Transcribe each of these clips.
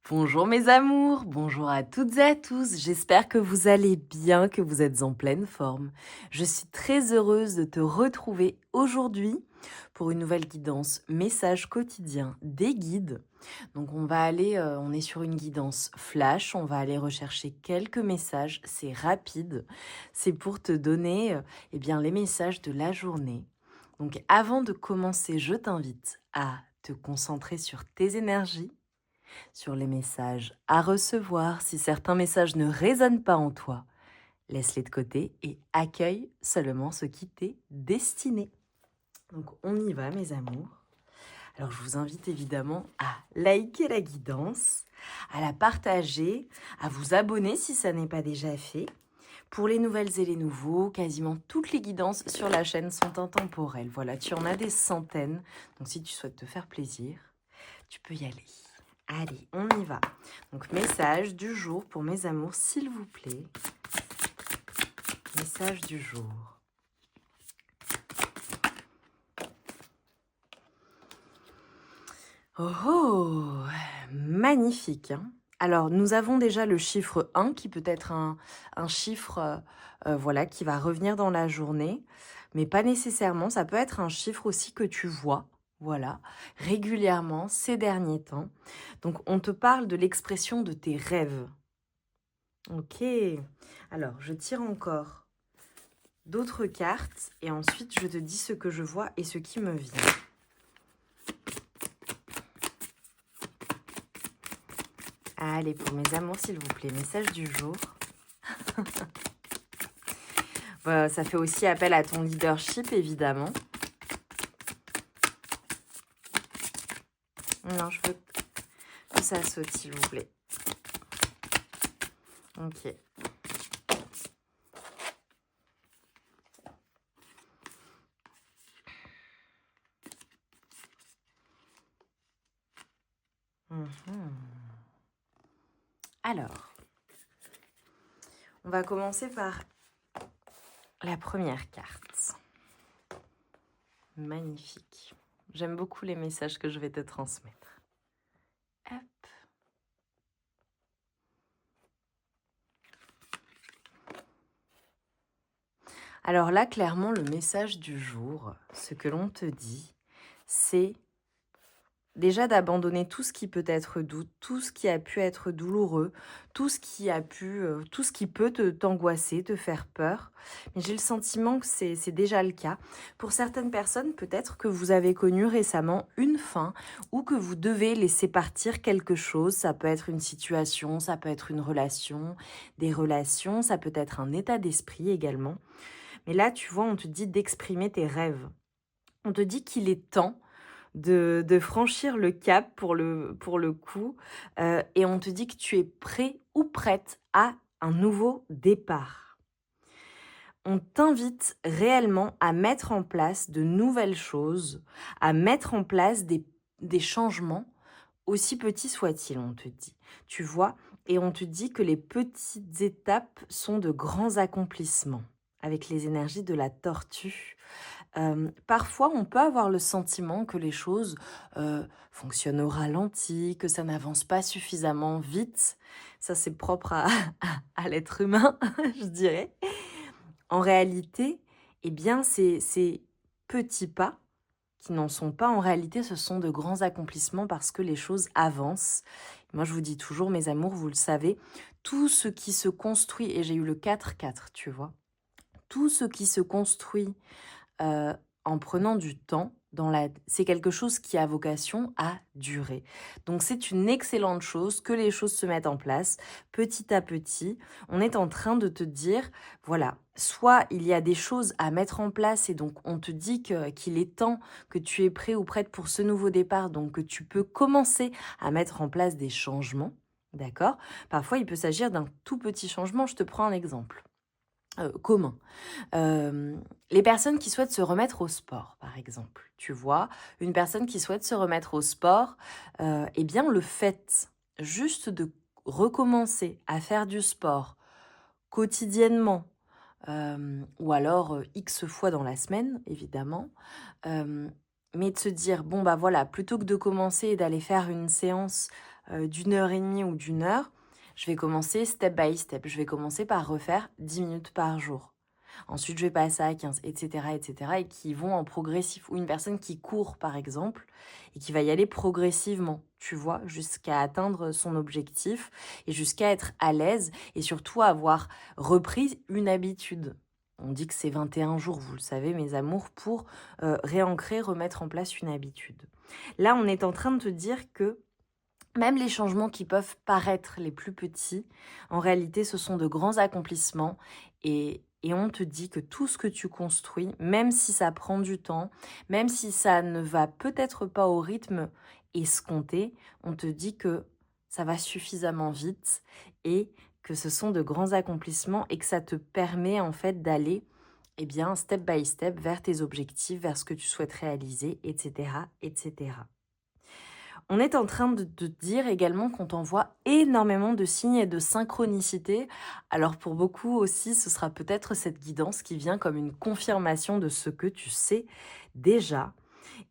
Bonjour mes amours, bonjour à toutes et à tous, j'espère que vous allez bien, que vous êtes en pleine forme. Je suis très heureuse de te retrouver aujourd'hui pour une nouvelle guidance message quotidien des guides. Donc on est sur une guidance flash, on va aller rechercher quelques messages, c'est rapide, c'est pour te donner les messages de la journée. Donc avant de commencer, je t'invite à te concentrer sur tes énergies, sur les messages à recevoir. Si certains messages ne résonnent pas en toi, laisse-les de côté et accueille seulement ce qui t'est destiné. Donc on y va mes amours. Alors je vous invite évidemment à liker la guidance, à la partager, à vous abonner si ça n'est pas déjà fait. Pour les nouvelles et les nouveaux, quasiment toutes les guidances sur la chaîne sont intemporelles. Voilà, tu en as des centaines. Donc si tu souhaites te faire plaisir, tu peux y aller. Allez, on y va. Donc, message du jour pour mes amours, s'il vous plaît. Message du jour. Oh, oh, magnifique. Hein. Alors, nous avons déjà le chiffre 1 qui peut être un chiffre voilà, qui va revenir dans la journée, mais pas nécessairement. Ça peut être un chiffre aussi que tu vois. Voilà, régulièrement ces derniers temps. Donc, on te parle de l'expression de tes rêves. Ok, alors je tire encore d'autres cartes et ensuite je te dis ce que je vois et ce qui me vient. Allez, pour mes amours, s'il vous plaît, message du jour. Ça fait aussi appel à ton leadership, évidemment. Non, je veux que ça saute, s'il vous plaît. Ok. Alors, on va commencer par la première carte. Magnifique. J'aime beaucoup les messages que je vais te transmettre. Hop. Alors là, clairement, le message du jour, ce que l'on te dit, c'est déjà d'abandonner tout ce qui peut être doux, tout ce qui a pu être douloureux, tout ce qui peut t'angoisser, te faire peur. Mais j'ai le sentiment que c'est déjà le cas. Pour certaines personnes, peut-être que vous avez connu récemment une fin ou que vous devez laisser partir quelque chose. Ça peut être une situation, ça peut être une relation, des relations, ça peut être un état d'esprit également. Mais là, tu vois, on te dit d'exprimer tes rêves. On te dit qu'il est temps de franchir le cap pour le coup. Et on te dit que tu es prêt ou prête à un nouveau départ. On t'invite réellement à mettre en place de nouvelles choses, à mettre en place des changements, aussi petits soient-ils, on te dit. Tu vois, et on te dit que les petites étapes sont de grands accomplissements, avec les énergies de la tortue. Parfois, on peut avoir le sentiment que les choses fonctionnent au ralenti, que ça n'avance pas suffisamment vite. Ça, c'est propre à l'être humain, je dirais. En réalité, eh bien, ces petits pas qui n'en sont pas, en réalité, ce sont de grands accomplissements parce que les choses avancent. Moi, je vous dis toujours, mes amours, vous le savez, tout ce qui se construit, et j'ai eu le 4-4, tu vois, tout ce qui se construit en prenant du temps, c'est quelque chose qui a vocation à durer. Donc c'est une excellente chose que les choses se mettent en place petit à petit. On est en train de te dire, voilà, soit il y a des choses à mettre en place et donc on te dit qu'il est temps que tu es prêt ou prête pour ce nouveau départ, donc que tu peux commencer à mettre en place des changements, d'accord? Parfois il peut s'agir d'un tout petit changement, je te prends un exemple. Commun. Les personnes qui souhaitent se remettre au sport, par exemple, tu vois, une personne qui souhaite se remettre au sport, eh bien, le fait juste de recommencer à faire du sport quotidiennement, ou alors X fois dans la semaine, évidemment, mais de se dire, bon, bah voilà, plutôt que de commencer et d'aller faire une séance d'1 heure et demie ou d'1 heure, je vais commencer step by step. Je vais commencer par refaire 10 minutes par jour. Ensuite, je vais passer à 15, etc., etc., et qui vont en progressif. Ou une personne qui court, par exemple, et qui va y aller progressivement, tu vois, jusqu'à atteindre son objectif et jusqu'à être à l'aise et surtout avoir repris une habitude. On dit que c'est 21 jours, vous le savez, mes amours, pour réancrer, remettre en place une habitude. Là, on est en train de te dire que même les changements qui peuvent paraître les plus petits, en réalité, ce sont de grands accomplissements et on te dit que tout ce que tu construis, même si ça prend du temps, même si ça ne va peut-être pas au rythme escompté, on te dit que ça va suffisamment vite et que ce sont de grands accomplissements et que ça te permet en fait d'aller step by step vers tes objectifs, vers ce que tu souhaites réaliser, etc., etc. On est en train de te dire également qu'on t'envoie énormément de signes et de synchronicité. Alors pour beaucoup aussi, ce sera peut-être cette guidance qui vient comme une confirmation de ce que tu sais déjà.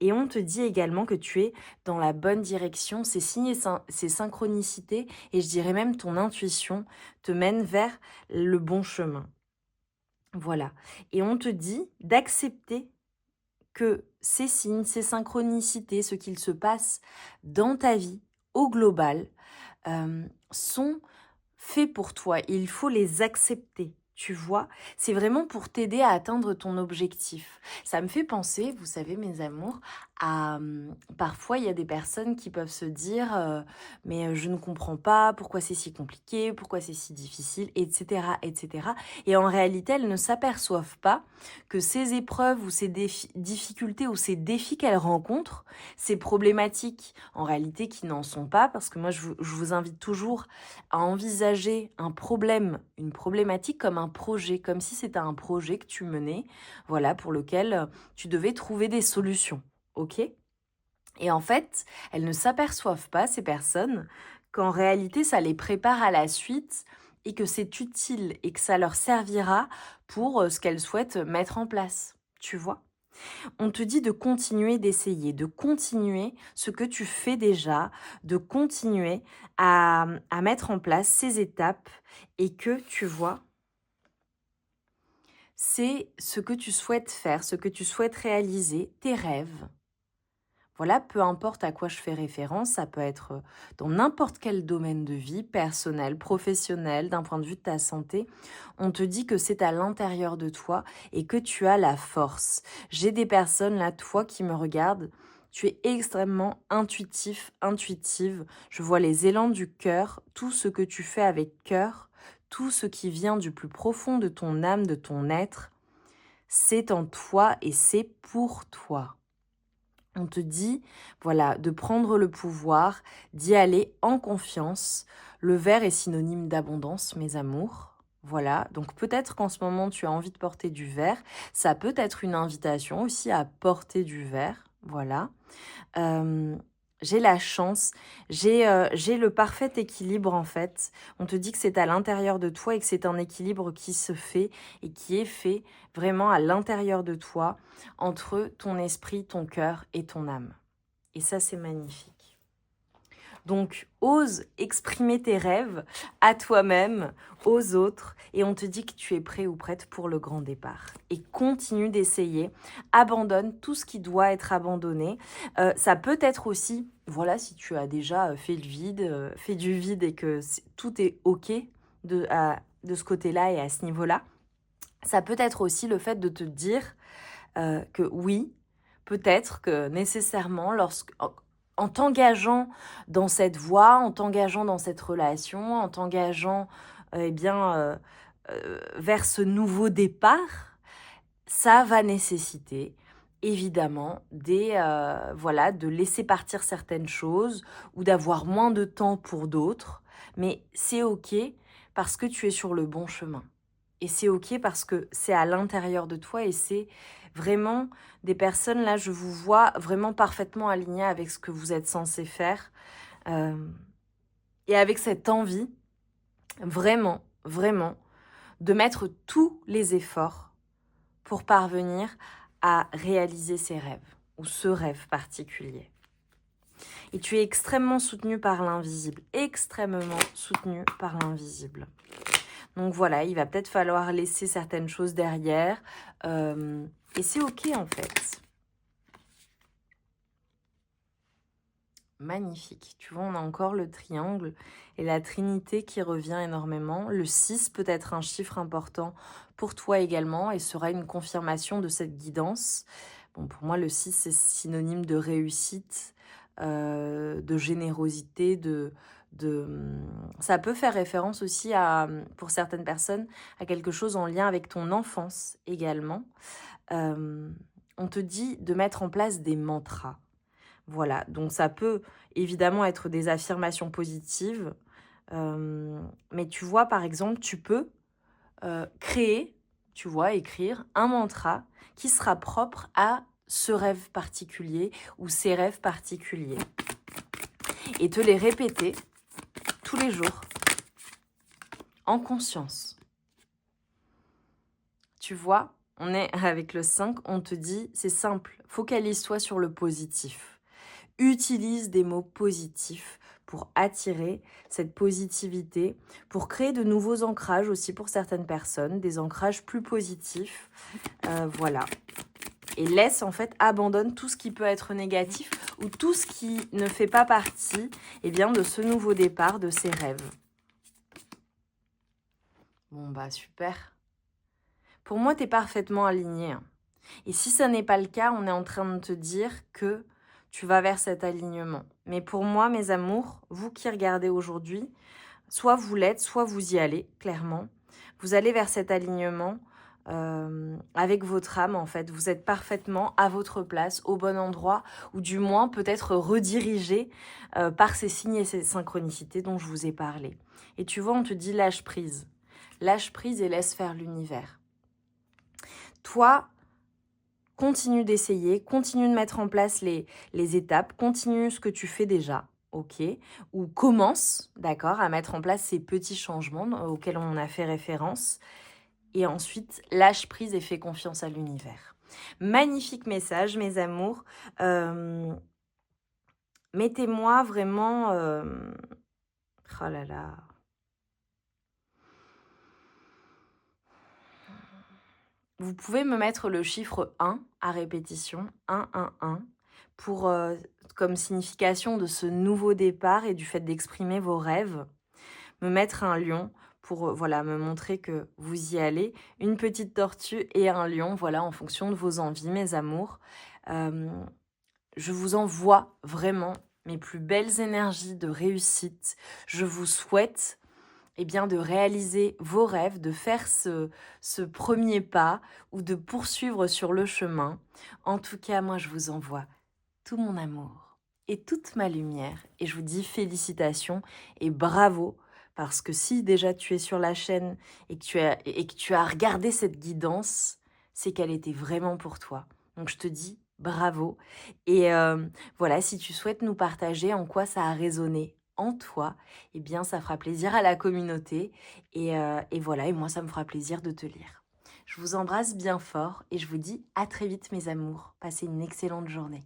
Et on te dit également que tu es dans la bonne direction. Ces signes et ces synchronicités, et je dirais même ton intuition, te mènent vers le bon chemin. Voilà. Et on te dit d'accepter que ces signes, ces synchronicités, ce qu'il se passe dans ta vie au global, sont faits pour toi. Il faut les accepter, tu vois. C'est vraiment pour t'aider à atteindre ton objectif. Ça me fait penser, vous savez, mes amours, à parfois il y a des personnes qui peuvent se dire mais je ne comprends pas pourquoi c'est si compliqué, pourquoi c'est si difficile, etc., etc. Et en réalité, elles ne s'aperçoivent pas que ces épreuves ou ces difficultés ou ces défis qu'elles rencontrent, ces problématiques, en réalité, qui n'en sont pas, parce que moi, je vous invite toujours à envisager un problème, une problématique comme un projet, comme si c'était un projet que tu menais, voilà, pour lequel tu devais trouver des solutions, ok ? Et en fait, elles ne s'aperçoivent pas, ces personnes, qu'en réalité, ça les prépare à la suite et que c'est utile et que ça leur servira pour ce qu'elles souhaitent mettre en place, tu vois ? On te dit de continuer d'essayer, de continuer ce que tu fais déjà, de continuer à mettre en place ces étapes et que tu vois, c'est ce que tu souhaites faire, ce que tu souhaites réaliser, tes rêves. Voilà, peu importe à quoi je fais référence, ça peut être dans n'importe quel domaine de vie, personnel, professionnel, d'un point de vue de ta santé. On te dit que c'est à l'intérieur de toi et que tu as la force. J'ai des personnes là, toi qui me regardent, tu es extrêmement intuitif, intuitive. Je vois les élans du cœur, tout ce que tu fais avec cœur, tout ce qui vient du plus profond de ton âme, de ton être, c'est en toi et c'est pour toi. On te dit, voilà, de prendre le pouvoir, d'y aller en confiance. Le vert est synonyme d'abondance, mes amours. Voilà, donc peut-être qu'en ce moment tu as envie de porter du vert. Ça peut être une invitation aussi à porter du vert. Voilà. J'ai la chance, j'ai le parfait équilibre en fait. On te dit que c'est à l'intérieur de toi et que c'est un équilibre qui se fait et qui est fait vraiment à l'intérieur de toi, entre ton esprit, ton cœur et ton âme. Et ça, c'est magnifique. Donc, ose exprimer tes rêves à toi-même, aux autres, et on te dit que tu es prêt ou prête pour le grand départ. Et continue d'essayer, abandonne tout ce qui doit être abandonné. Ça peut être aussi, voilà, si tu as déjà fait le vide, fait du vide et que tout est OK de ce côté-là et à ce niveau-là, ça peut être aussi le fait de te dire que oui, peut-être que nécessairement, en t'engageant dans cette voie, en t'engageant dans cette relation, en t'engageant vers ce nouveau départ, ça va nécessiter évidemment de laisser partir certaines choses ou d'avoir moins de temps pour d'autres, mais c'est OK parce que tu es sur le bon chemin. Et c'est OK parce que c'est à l'intérieur de toi et c'est vraiment des personnes, là, je vous vois vraiment parfaitement alignés avec ce que vous êtes censés faire. Et avec cette envie, vraiment, vraiment, de mettre tous les efforts pour parvenir à réaliser ses rêves ou ce rêve particulier. Et tu es extrêmement soutenu par l'invisible. Extrêmement soutenu par l'invisible. Donc voilà, il va peut-être falloir laisser certaines choses derrière. Et c'est ok en fait. Magnifique. Tu vois, on a encore le triangle et la trinité qui revient énormément. Le 6 peut être un chiffre important pour toi également et sera une confirmation de cette guidance. Bon, pour moi, le 6, c'est synonyme de réussite, de générosité, ça peut faire référence aussi à, pour certaines personnes, à quelque chose en lien avec ton enfance également. On te dit de mettre en place des mantras. Voilà, donc ça peut évidemment être des affirmations positives, mais tu vois, par exemple, tu peux créer, tu vois, écrire un mantra qui sera propre à ce rêve particulier ou ces rêves particuliers et te les répéter tous les jours en conscience. Tu vois, on est avec le 5, on te dit, c'est simple, focalise-toi sur le positif. Utilise des mots positifs pour attirer cette positivité, pour créer de nouveaux ancrages aussi pour certaines personnes, des ancrages plus positifs. Voilà. Et laisse, en fait, abandonne tout ce qui peut être négatif ou tout ce qui ne fait pas partie de ce nouveau départ, de ces rêves. Bon, bah super. Pour moi, tu es parfaitement aligné. Et si ça n'est pas le cas, on est en train de te dire que tu vas vers cet alignement. Mais pour moi, mes amours, vous qui regardez aujourd'hui, soit vous l'êtes, soit vous y allez, clairement. Vous allez vers cet alignement avec votre âme, en fait. Vous êtes parfaitement à votre place, au bon endroit, ou du moins peut-être redirigé par ces signes et ces synchronicités dont je vous ai parlé. Et tu vois, on te dit lâche prise. Lâche prise et laisse faire l'univers. Toi, continue d'essayer, continue de mettre en place les étapes, continue ce que tu fais déjà, ok? Ou commence, d'accord, à mettre en place ces petits changements auxquels on a fait référence. Et ensuite, lâche prise et fais confiance à l'univers. Magnifique message, mes amours. Mettez-moi vraiment... Oh là là... Vous pouvez me mettre le chiffre 1 à répétition, 1, 1, 1, pour, comme signification de ce nouveau départ et du fait d'exprimer vos rêves. Me mettre un lion pour voilà, me montrer que vous y allez. Une petite tortue et un lion, voilà, en fonction de vos envies, mes amours. Je vous envoie vraiment mes plus belles énergies de réussite. Je vous souhaite de réaliser vos rêves, de faire ce premier pas ou de poursuivre sur le chemin. En tout cas, moi, je vous envoie tout mon amour et toute ma lumière. Et je vous dis félicitations et bravo, parce que si déjà tu es sur la chaîne et que tu as regardé cette guidance, c'est qu'elle était vraiment pour toi. Donc je te dis bravo. Et voilà, si tu souhaites nous partager en quoi ça a résonné en toi, eh bien ça fera plaisir à la communauté. Et voilà, et moi ça me fera plaisir de te lire. Je vous embrasse bien fort et je vous dis à très vite mes amours. Passez une excellente journée.